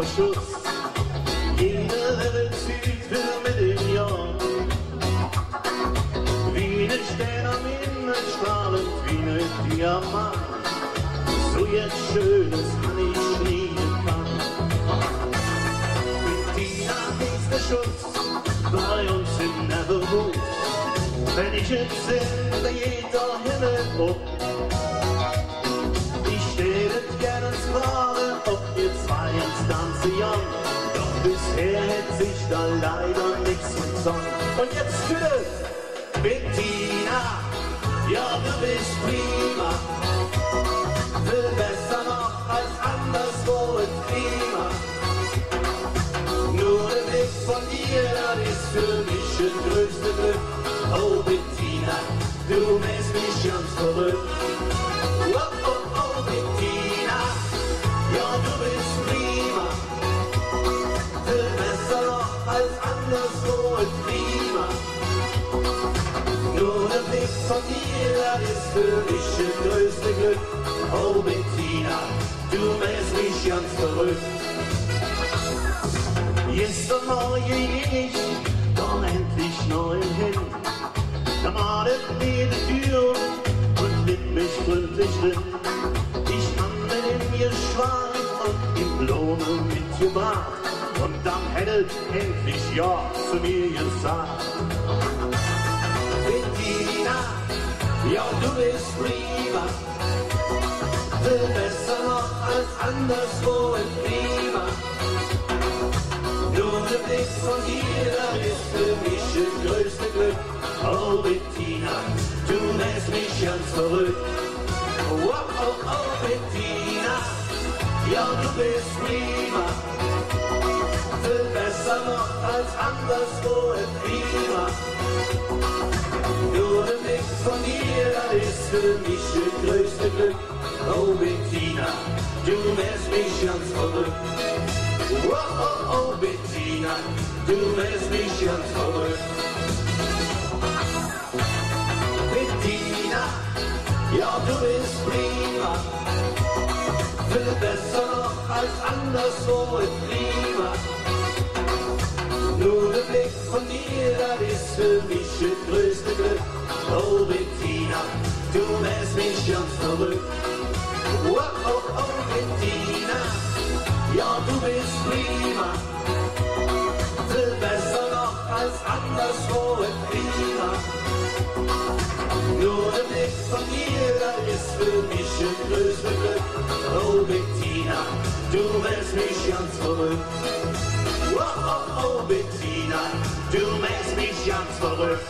Schutz. Jede Welle zieht für mit dem Jahr. Wie ne Stern am Himmel strahlend, wie ne Diamant. So jetzt Schönes kann ich nie kann. Bettina ist der Schutz bei uns in Neverwood. Wenn ich jetzt singe, da geht der Himmel hoch. Ich stelle gerne ins Klare, ob ihr zwei ans ganze Jahr. Doch bisher hätte sich da leider nichts getan. Und jetzt bitte, Bettina, ja du bist prima. Viel besser noch als anderswo im Klima. Nur der Blick von dir, das ist für mich das größte Glück. Oh Bettina, du machst mich ganz verrückt. Oh, oh, oh Bettina, ja du bist prima. Viel besser noch als anderswo im Klima. Nur der Blick von dir, das ist für mich das größte Glück. Oh Bettina, du machst mich ganz verrückt. Gestern ging ich dann endlich neu hin. Da malet mir die Tür und litt mich gründlich drin. Ich fand in mir schwarz und im Blumen mitgebracht. Und dann hättet endlich ja zu mir gesagt. Bettina, ja du bist prima. Viel besser noch als anderswo im Klima. Nur der Blick von dir, das ist für mich das größte Glück. Oh Bettina, du machst mich ganz verrückt. Oh, oh, oh Bettina, ja du bist prima. Viel besser noch als anderswo im Klima. Nur der Blick von dir, das ist für mich das größte Glück. Oh Bettina, du machst mich ganz verrückt. Oh, oh, oh Bettina, du machst mich ganz verrückt. Bettina, ja du bist prima. Viel besser noch als anderswo im Klima. Nur der Blick von dir, das ist für mich das größte Glück. Oh Bettina, du machst mich ganz verrückt. Oh, oh, oh Bettina, ja du bist prima. Viel besser noch als anderswo im Klima. Nur der Blick von dir, das ist für mich das größte Glück. Oh Bettina, du machst mich ganz verrückt. Oh, oh, oh Bettina, du machst mich ganz verrückt.